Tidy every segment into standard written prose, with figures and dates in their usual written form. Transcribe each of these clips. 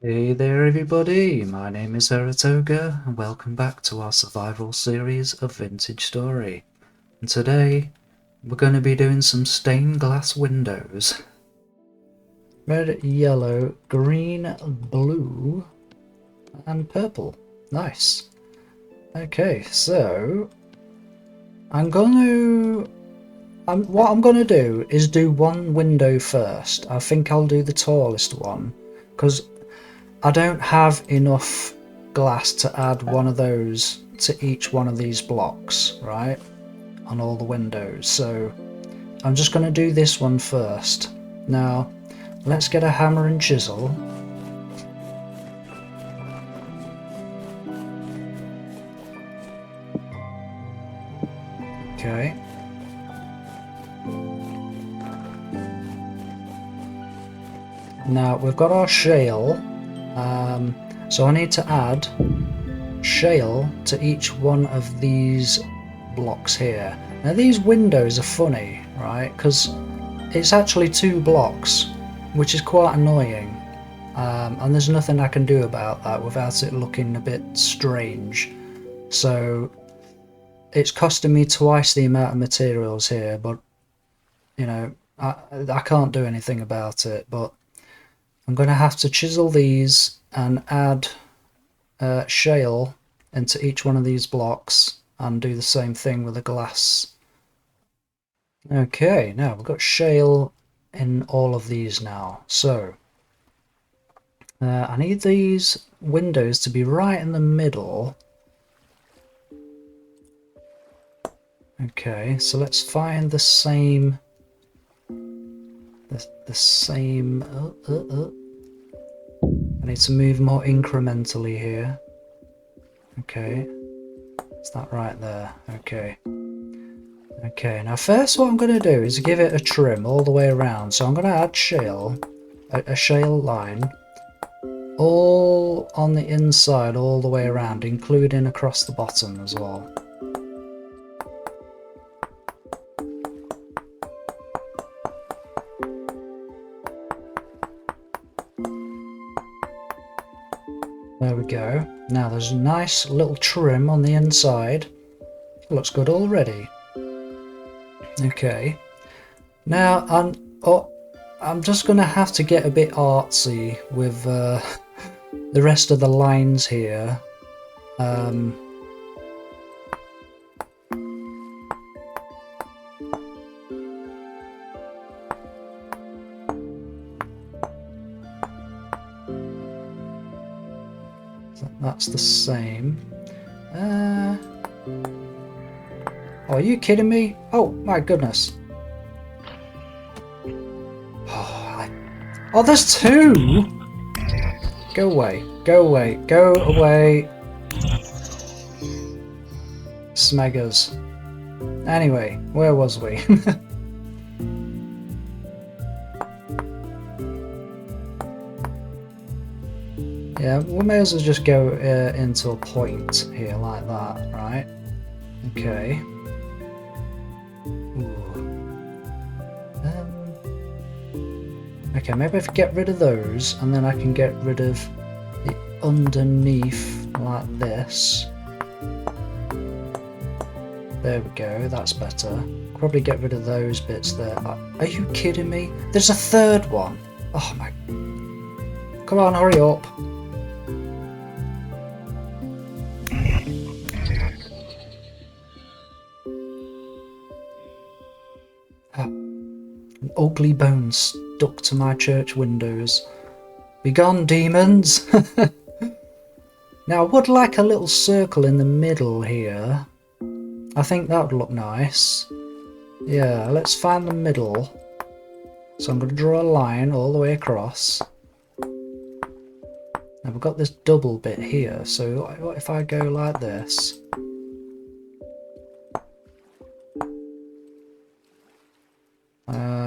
Hey there everybody, my name is Heretoga and welcome back to our survival series of Vintage Story. And today we're going to be doing some stained glass windows. Red, yellow, green, blue and purple. Nice. Okay, so what I'm gonna do is do one window first. I think I'll do the tallest one because I don't have enough glass to add one of those to each one of these blocks, right? On all the windows. So I'm just going to do this one first. Now, let's get a hammer and chisel. Okay. Now, we've got our shale. So I need to add shale to each one of these blocks here. Now these windows are funny, right? Because it's actually two blocks, which is quite annoying. And there's nothing I can do about that without it looking a bit strange. So it's costing me twice the amount of materials here, but you know, I can't do anything about it. But I'm going to have to chisel these and add shale into each one of these blocks and do the same thing with the glass. Okay, now we've got shale in all of these now. So I need these windows to be right in the middle. Okay, so let's find the same I need to move more incrementally here. Okay, is that right there? Okay. Okay, now first what I'm going to do is give it a trim all the way around. So I'm going to add shale, a shale line, all on the inside all the way around, including across the bottom as well. There we go. Now there's a nice little trim on the inside. Looks good already. Okay. Now I'm just gonna have to get a bit artsy with the rest of the lines here. That's the same. Oh, are you kidding me? Oh my goodness. Oh, there's two! Go away, go away, go away. Smeggers. Anyway, where was we? Yeah, we may as well just go into a point here like that, right? Okay. Okay, maybe if I get rid of those, and then I can get rid of the underneath like this. There we go, that's better. Probably get rid of those bits there. Are you kidding me? There's a third one! Oh my... Come on, hurry up! An ugly bone stuck to my church windows. Begone, demons! Now, I would like a little circle in the middle here. I think that would look nice. Yeah, let's find the middle. So I'm going to draw a line all the way across. Now we've got this double bit here, so what if I go like this?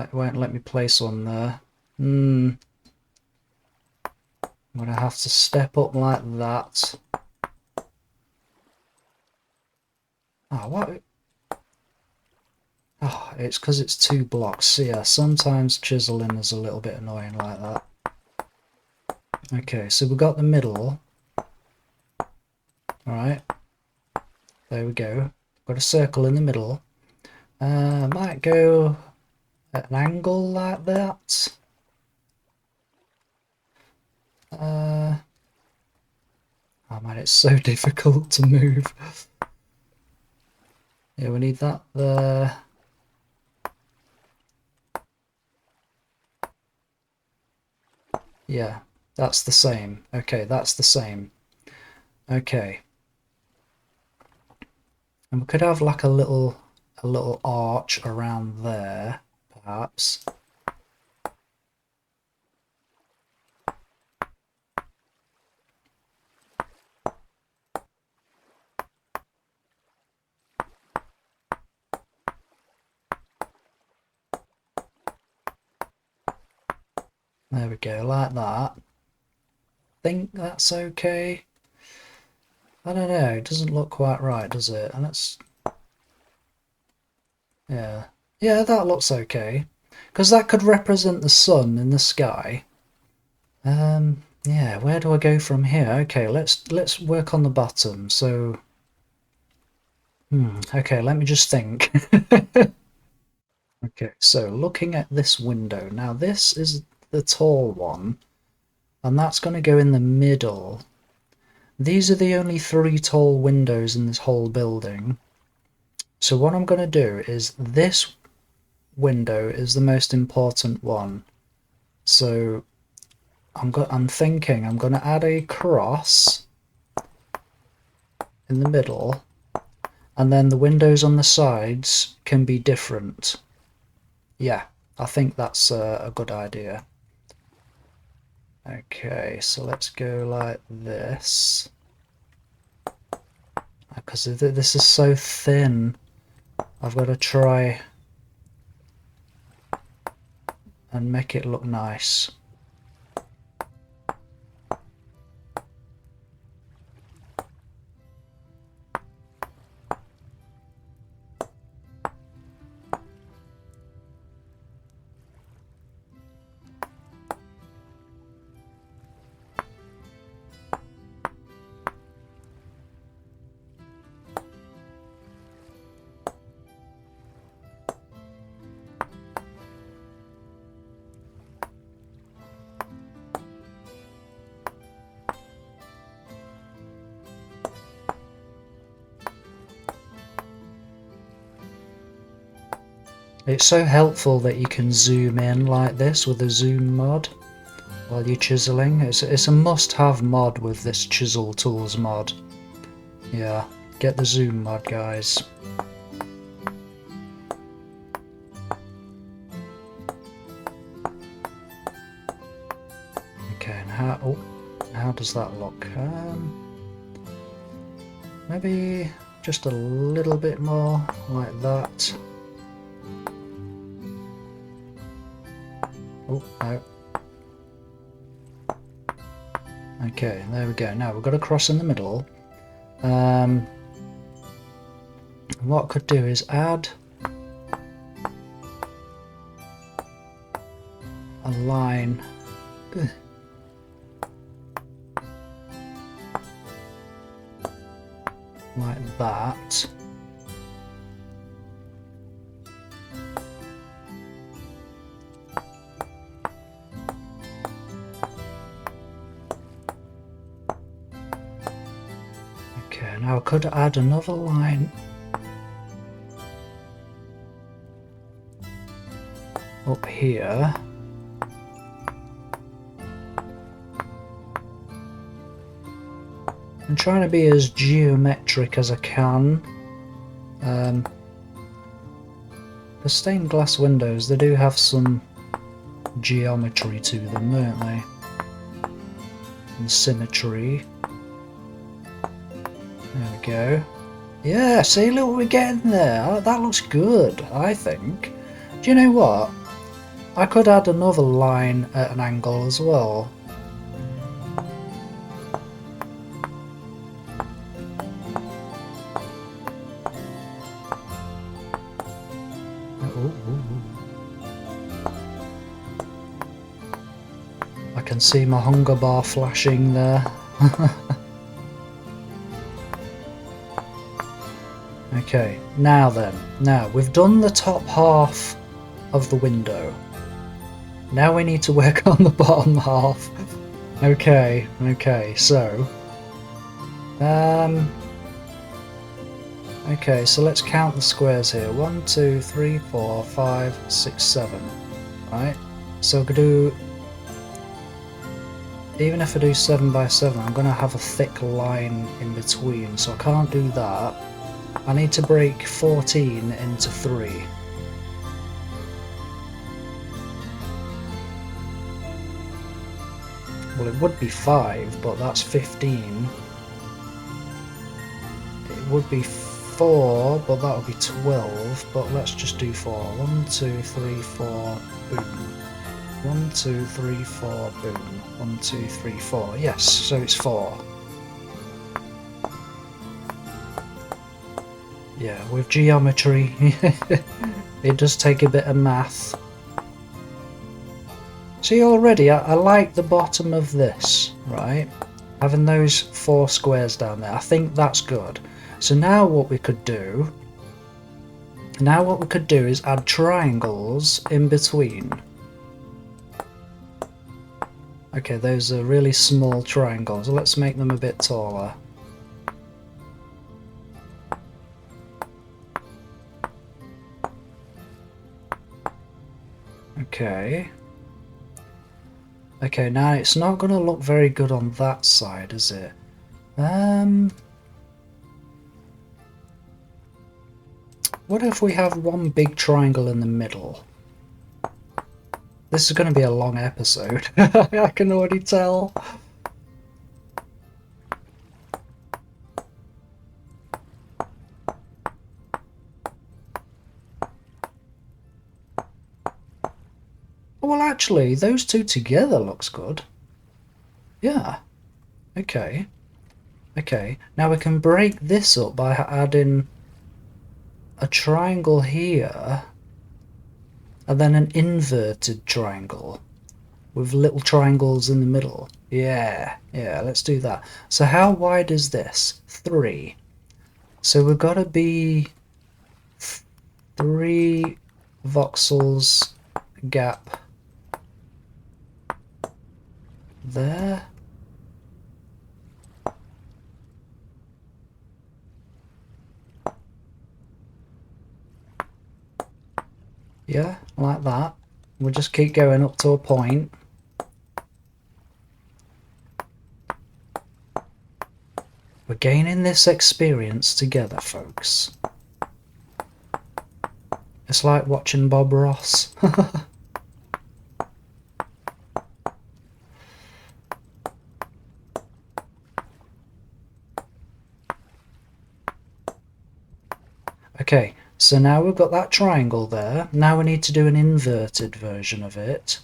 It won't let me place one there. I'm going to have to step up like that. Oh, what? Oh, it's because it's two blocks. So yeah, sometimes chiseling is a little bit annoying like that. Okay, so we've got the middle. Alright, there we go. Got a circle in the middle. Might go at an angle like that. Oh man, it's so difficult to move. Yeah, we need that there. Yeah, that's the same. Okay, that's the same. Okay. And we could have like a little arch around there, perhaps. There we go, like that. Think that's okay. I don't know, it doesn't look quite right, does it? And it's... yeah. Yeah, that looks okay. Because that could represent the sun in the sky. Yeah, where do I go from here? Okay, let's work on the bottom. So... okay, let me just think. Okay, so looking at this window. Now this is the tall one. And that's going to go in the middle. These are the only 3 tall windows in this whole building. So what I'm going to do is this window is the most important one. So I'm thinking I'm going to add a cross in the middle, and then the windows on the sides can be different. Yeah, I think that's a good idea. Okay, so let's go like this. Because this is so thin, I've got to try and make it look nice. It's so helpful that you can zoom in like this with a zoom mod while you're chiseling. It's a must-have mod with this Chiseltools mod. Yeah, get the zoom mod, guys. Okay, and how does that look? Maybe just a little bit more like that. Oh, no. Okay, there we go. Now we've got a cross in the middle. What I could do is add a line. Like that. Okay, now I could add another line up here. I'm trying to be as geometric as I can. The stained glass windows, they do have some geometry to them, don't they? And symmetry. There we go. Yeah, see, look what we're getting there. That looks good, I think. Do you know what? I could add another line at an angle as well. I can see my hunger bar flashing there. Okay, now then. Now, we've done the top half of the window. Now we need to work on the bottom half. Okay, so... Okay, so let's count the squares here. 1, 2, 3, 4, 5, 6, 7. Right? So I could do... Even if I do 7 by 7, I'm going to have a thick line in between, so I can't do that. I need to break 14 into 3. Well, it would be 5, but that's 15. It would be 4, but that would be 12, but let's just do 4. 1, 2, 3, 4, boom. 1, 2, 3, 4, boom. 1, 2, 3, 4. Yes, so it's 4. Yeah, with geometry, it does take a bit of math. See, already, I like the bottom of this, right? Having those 4 squares down there, I think that's good. So now what we could do... is add triangles in between. Okay, those are really small triangles. Let's make them a bit taller. Okay. Okay, now it's not going to look very good on that side, is it? What if we have one big triangle in the middle? This is going to be a long episode. I can already tell. Well, actually, those two together looks good. Yeah. Okay. Okay. Now we can break this up by adding a triangle here, and then an inverted triangle with little triangles in the middle. Yeah, let's do that. So how wide is this? 3. So we've got to be 3 voxels gap there. Yeah, like that. We'll just keep going up to a point. We're gaining this experience together, folks. It's like watching Bob Ross. Okay, so now we've got that triangle there. Now we need to do an inverted version of it.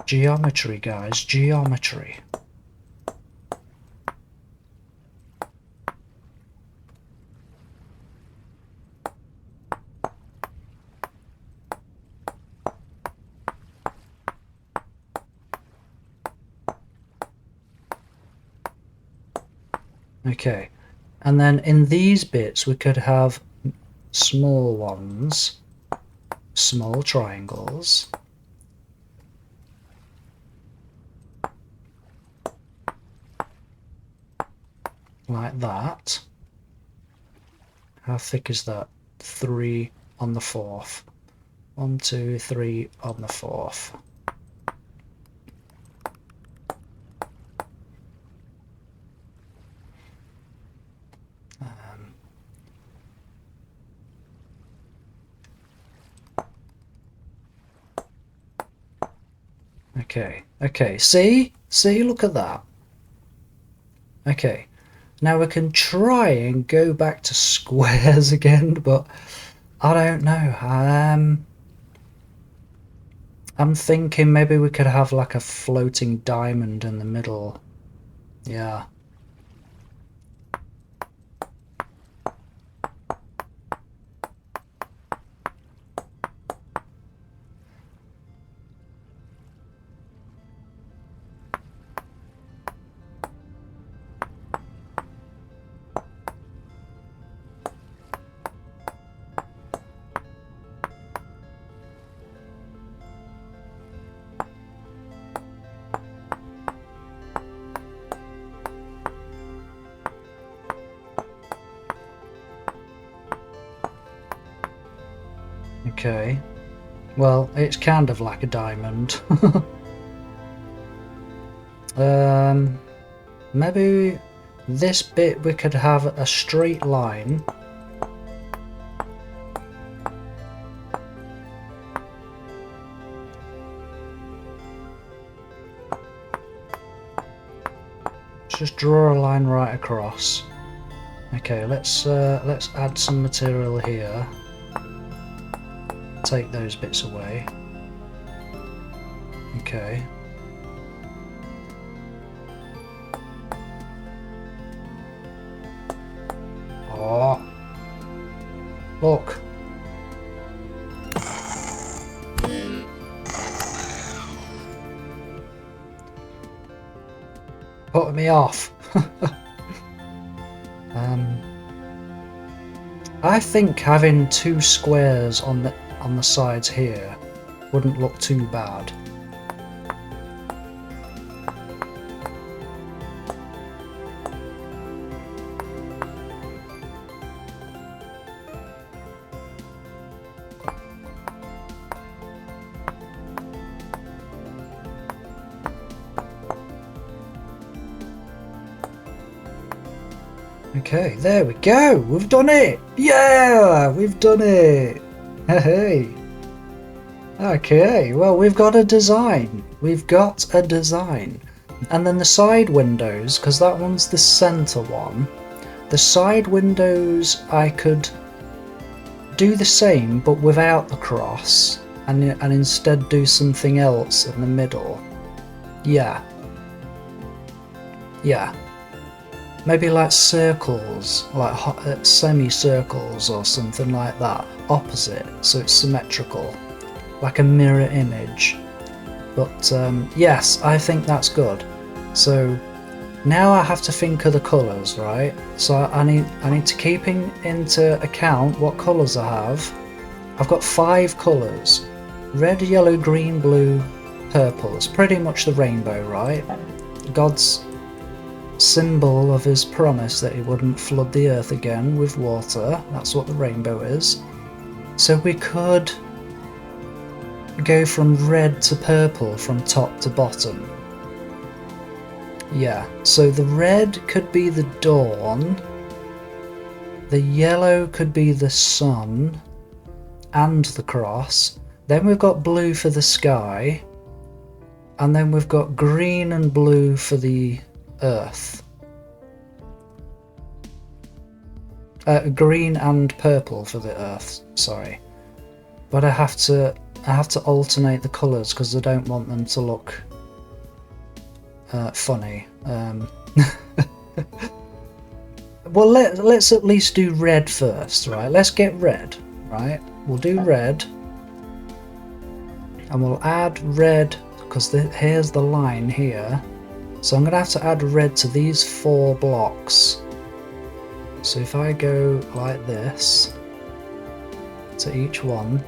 Geometry, guys, geometry. Okay, and then in these bits we could have small ones, small triangles. Like that. How thick is that? 3 on the 4th. 1, 2, 3 on the 4th. Okay, see, look at that. Okay, now we can try and go back to squares again, but I don't know. I'm thinking maybe we could have like a floating diamond in the middle. Yeah. Okay. Well, it's kind of like a diamond. Maybe this bit we could have a straight line. Just draw a line right across. Okay, let's add some material here. Take those bits away. Okay. Oh, look. Putting me off. I think having two squares on the sides here wouldn't look too bad. Okay, there we go. We've done it. Yeah, we've done it. Hey. Okay, well, we've got a design. We've got a design. And then the side windows, because that one's the center one. The side windows, I could do the same, but without the cross, and instead do something else in the middle. Yeah. Yeah. Maybe like circles, like semicircles or something like that, opposite, so it's symmetrical, like a mirror image. But yes, I think that's good. So now I have to think of the colours, right? So I need to keep into account what colours I have. I've got 5 colours: red, yellow, green, blue, purple. It's pretty much the rainbow, right? God's symbol of his promise that he wouldn't flood the earth again with water. That's what the rainbow is. So we could go from red to purple from top to bottom. Yeah, so the red could be the dawn, the yellow could be the sun and the cross, then we've got blue for the sky, and then we've got green and blue for the earth. Green and purple for the earth, sorry. But I have to alternate the colours because I don't want them to look funny. Well, let's at least do red first, right? Let's get red, right? We'll do red, and we'll add red because here's the line here. So I'm going to have to add red to these 4 blocks. So if I go like this to each one,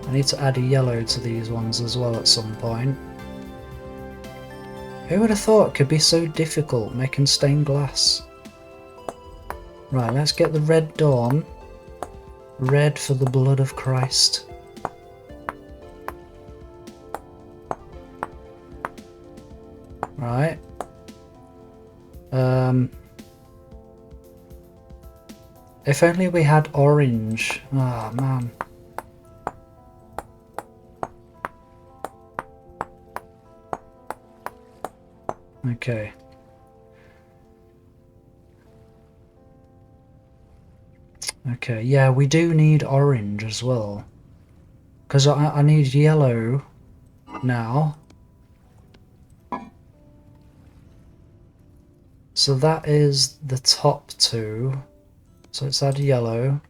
I need to add a yellow to these ones as well at some point. Who would have thought it could be so difficult making stained glass? Right, let's get the red dawn. Red for the blood of Christ. Right. If only we had orange. Ah, man. Okay. Okay, yeah, we do need orange as well. Because I need yellow now. So that is the top 2. So let's add yellow.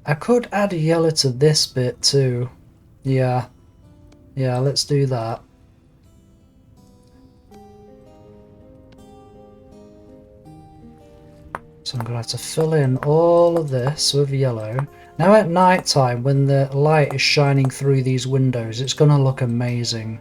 I could add a yellow to this bit too. Yeah. Yeah, let's do that. So I'm going to have to fill in all of this with yellow. Now at night time, when the light is shining through these windows, it's going to look amazing.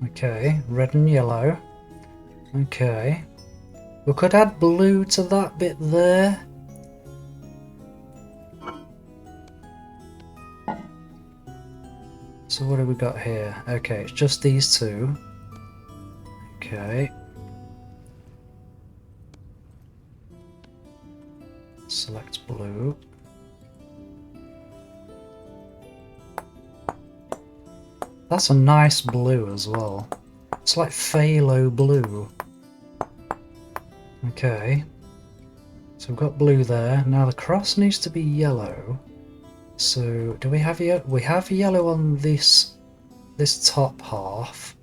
Okay, red and yellow. Okay. We could add blue to that bit there. So what have we got here? Okay, it's just these two. Okay. Select blue. That's a nice blue as well. It's like phthalo blue. Okay. So we've got blue there. Now the cross needs to be yellow. So do we have yellow? We have yellow on this top half.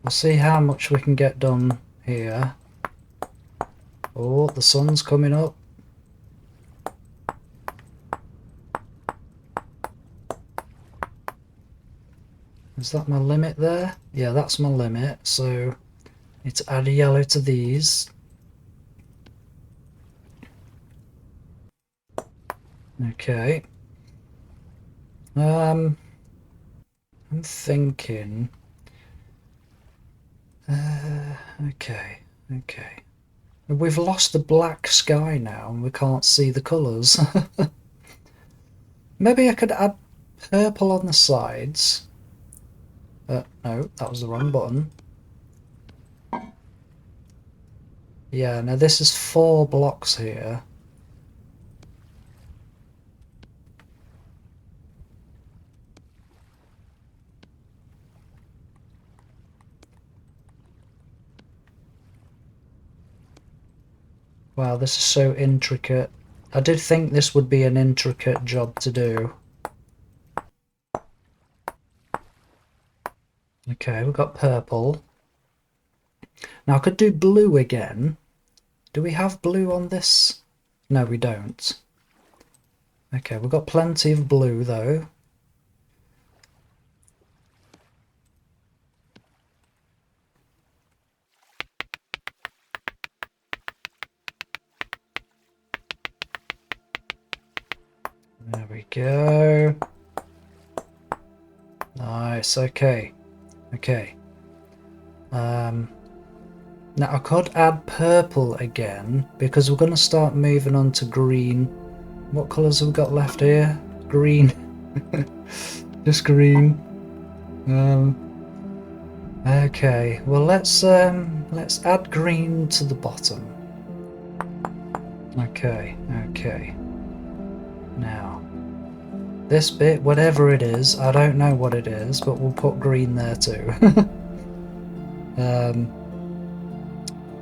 We'll see how much we can get done here. Oh, the sun's coming up. Is that my limit there? Yeah, that's my limit. So I need to add a yellow to these. Okay. I'm thinking. Okay. We've lost the black sky now and we can't see the colours. Maybe I could add purple on the sides. No, that was the wrong button. Yeah, now this is 4 blocks here. Wow, this is so intricate. I did think this would be an intricate job to do. Okay, we've got purple. Now I could do blue again. Do we have blue on this? No, we don't. Okay, we've got plenty of blue though. There we go. Nice, okay. Now I could add purple again because we're going to start moving on to green. What colours have we got left here? Green. Just green. Okay, well let's add green to the bottom. Okay. Now this bit, whatever it is, I don't know what it is, but we'll put green there too.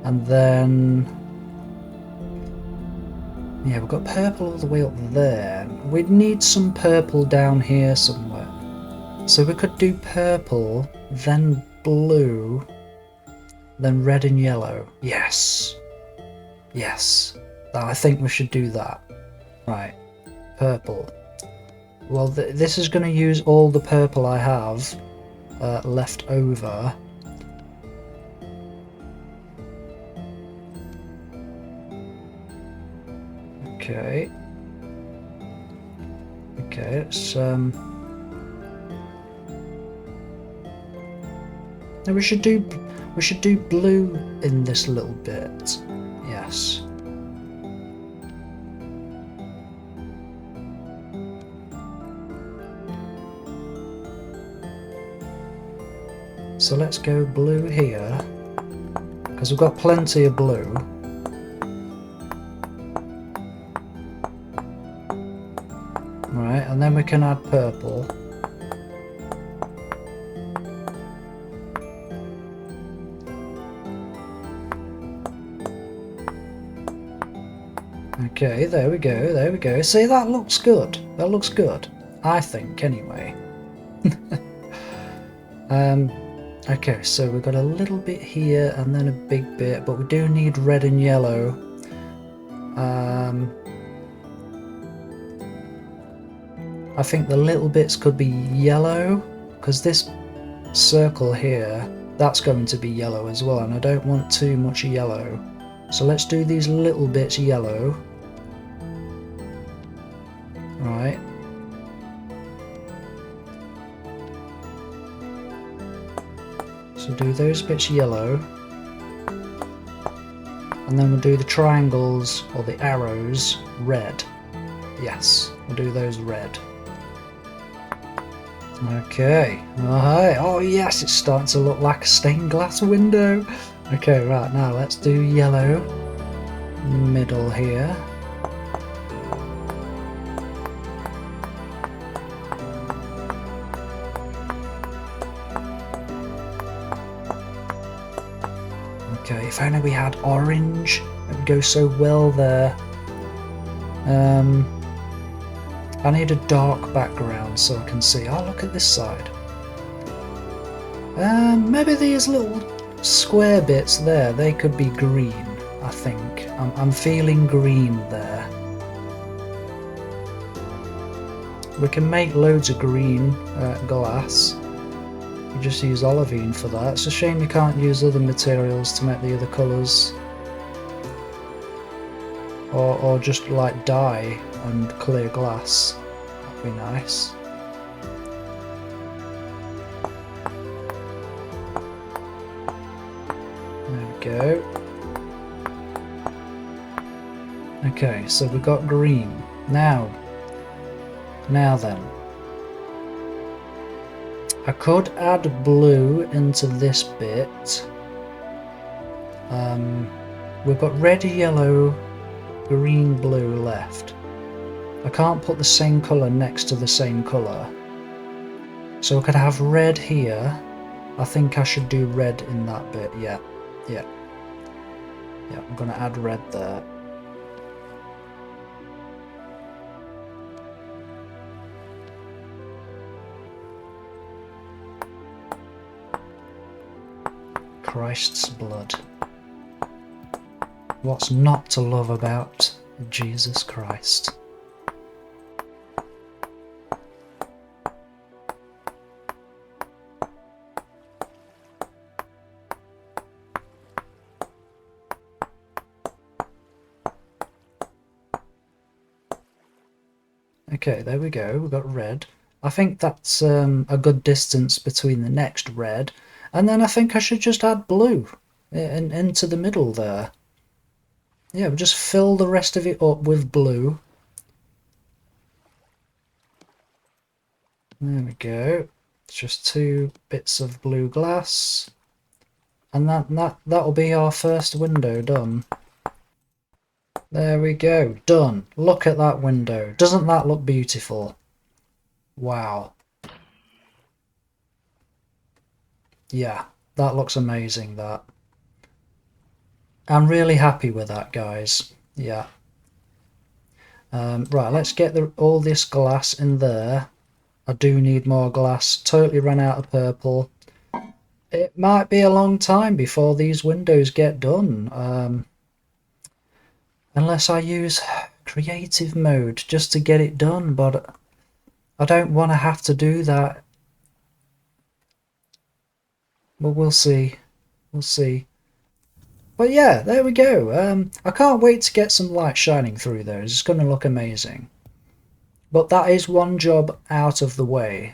And then yeah, we've got purple all the way up there. We'd need some purple down here somewhere. So we could do purple, then blue, then red and yellow. Yes. I think we should do that. Right, purple. Well, this is going to use all the purple I have left over. Okay, let's no, we should do blue in this little bit. Yes. So let's go blue here because we've got plenty of blue. Right, and then we can add purple. Okay, there we go. See, that looks good. That looks good. I think, anyway. Okay, so we've got a little bit here and then a big bit, but we do need red and yellow. I think the little bits could be yellow, because this circle here, that's going to be yellow as well, and I don't want too much yellow. So let's do these little bits yellow. Right. So do those bits yellow. And then we'll do the triangles, or the arrows, red. Yes, we'll do those red. Okay, alright, oh yes, it's starting to look like a stained glass window. Okay, right, now let's do yellow, middle here. Okay, if only we had orange, it would go so well there. I need a dark background so I can see. Oh, look at this side. Maybe these little square bits there, they could be green, I think. I'm feeling green there. We can make loads of green glass. You just use olivine for that. It's a shame you can't use other materials to make the other colours. Or just like dye and clear glass. That'd be nice. There we go. Okay, so we've got green. Now then. I could add blue into this bit. We've got red, yellow, green, blue left. I can't put the same colour next to the same colour. So I could have red here. I think I should do red in that bit, yeah, I'm going to add red there. Christ's blood. What's not to love about Jesus Christ? Okay, there we go, we've got red. I think that's a good distance between the next red. And then I think I should just add blue into the middle there. Yeah, we'll just fill the rest of it up with blue. There we go. It's just 2 bits of blue glass. And that'll be our first window done. There we go, done. Look at that window. Doesn't that look beautiful? Wow. Yeah, that looks amazing, that. I'm really happy with that, guys. Yeah. Right, let's get all this glass in there. I do need more glass. Totally ran out of purple. It might be a long time before these windows get done. Unless I use creative mode just to get it done, but I don't want to have to do that. But we'll see. We'll see. But yeah, there we go. I can't wait to get some light shining through those. It's going to look amazing. But that is one job out of the way.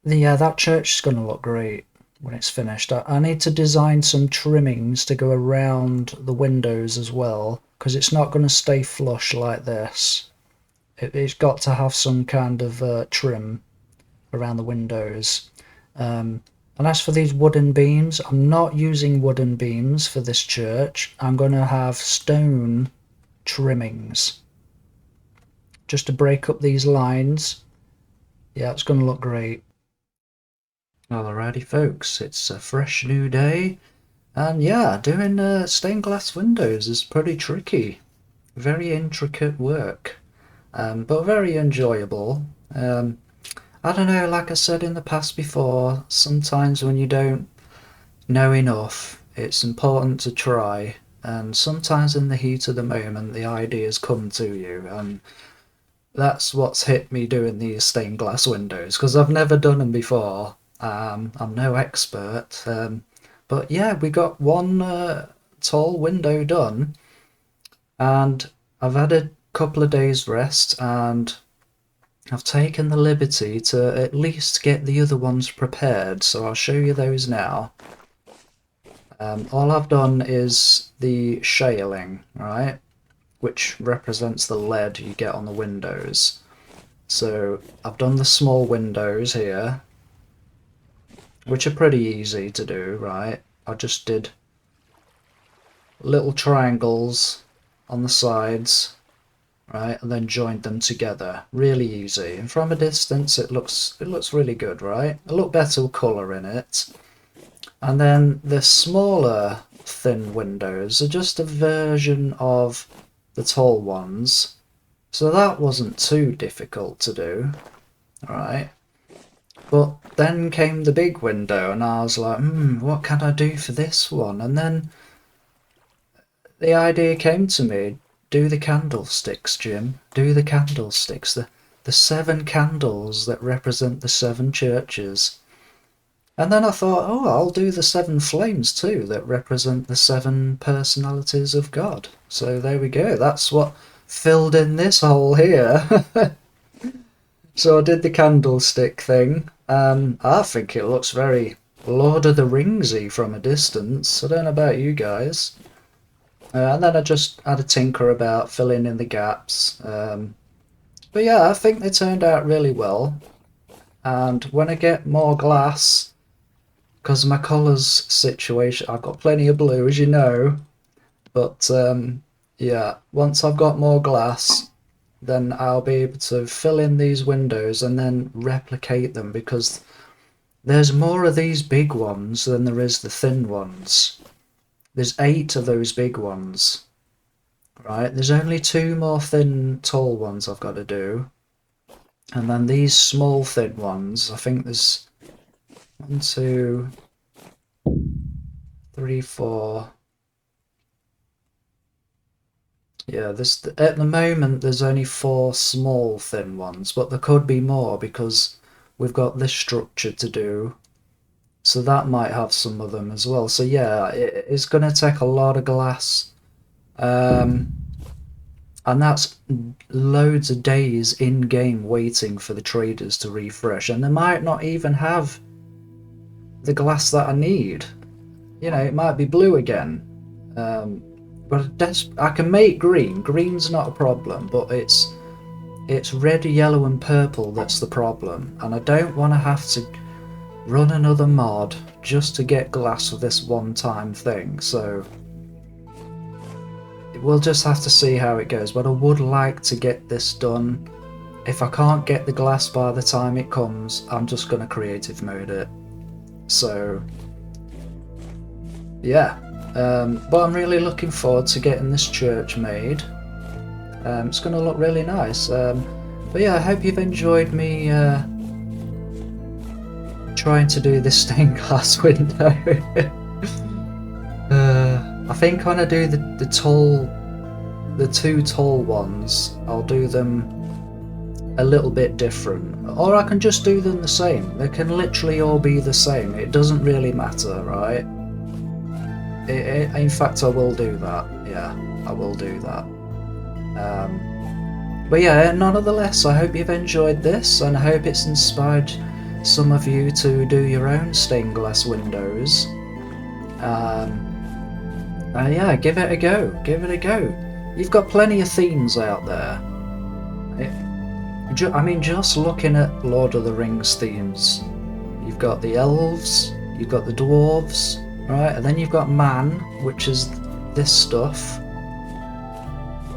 Yeah, that church is going to look great when it's finished. I need to design some trimmings to go around the windows as well, because it's not going to stay flush like this. It's got to have some kind of trim around the windows. And as for these wooden beams, I'm not using wooden beams for this church. I'm going to have stone trimmings just to break up these lines. Yeah, it's going to look great. Alrighty folks, it's a fresh new day, and yeah, doing stained glass windows is pretty tricky. Very intricate work, but very enjoyable. I don't know, like I said in the past before, sometimes when you don't know enough, it's important to try. And sometimes in the heat of the moment, the ideas come to you. And that's what's hit me doing these stained glass windows, because I've never done them before. I'm no expert. But yeah, we got one tall window done, and I've had a couple of days rest, and I've taken the liberty to at least get the other ones prepared, so I'll show you those now. All I've done is the shaling, right, which represents the lead you get on the windows. So I've done the small windows here, which are pretty easy to do, right? I just did little triangles on the sides, right, and then joined them together. Really easy. And from a distance, it looks really good, right? A lot better colour in it. And then the smaller thin windows are just a version of the tall ones. So that wasn't too difficult to do, right? But then came the big window, and I was like, what can I do for this one? And then the idea came to me, do the candlesticks, Jim. Do the candlesticks, the 7 candles that represent the 7 churches. And then I thought, oh, I'll do the 7 flames too, that represent the 7 personalities of God. So there we go. That's what filled in this hole here. So I did the candlestick thing. I think it looks very Lord of the Ringsy from a distance. I don't know about you guys. And then I just had a tinker about filling in the gaps. But yeah, I think they turned out really well. And when I get more glass, because my colours situation, I've got plenty of blue, as you know, but yeah, once I've got more glass, then I'll be able to fill in these windows and then replicate them, because there's more of these big ones than there is the thin ones. There's 8 of those big ones, right? There's only 2 more thin, tall ones I've got to do, and then these small, thin ones, I think there's 1, 2, 3, 4. Yeah, at the moment there's only 4 small thin ones, but there could be more because we've got this structure to do. So that might have some of them as well. So yeah, it's going to take a lot of glass. And that's loads of days in-game waiting for the traders to refresh. And they might not even have the glass that I need. You know, it might be blue again. But I can make green. Green's not a problem, but it's red, yellow and purple that's the problem. And I don't want to have to run another mod just to get glass for this one-time thing. So we'll just have to see how it goes. But I would like to get this done. If I can't get the glass by the time it comes, I'm just going to creative mode it. So yeah, but I'm really looking forward to getting this church made. It's going to look really nice. But yeah, I hope you've enjoyed me trying to do this stained glass window. I think when I do the 2 tall ones, I'll do them a little bit different, or I can just do them the same. They can literally all be the same. It doesn't really matter, right? In fact, I will do that. Yeah, I will do that. But yeah, nonetheless, I hope you've enjoyed this, and I hope it's inspired some of you to do your own stained glass windows. Yeah, give it a go. Give it a go. You've got plenty of themes out there. I mean, just looking at Lord of the Rings themes, you've got the elves, you've got the dwarves, right? And then you've got man, which is this stuff.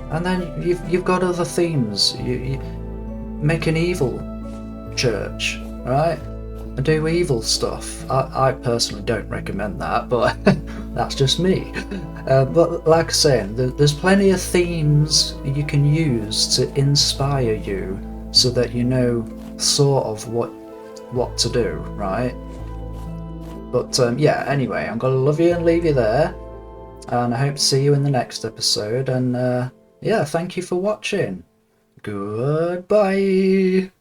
And then you've got other themes. You make an evil church, right? And do evil stuff. I personally don't recommend that, but that's just me. But like I said, there's plenty of themes you can use to inspire you, so that you know sort of what to do, right? But yeah, anyway, I'm gonna love you and leave you there, and I hope to see you in the next episode, and yeah, thank you for watching. Goodbye.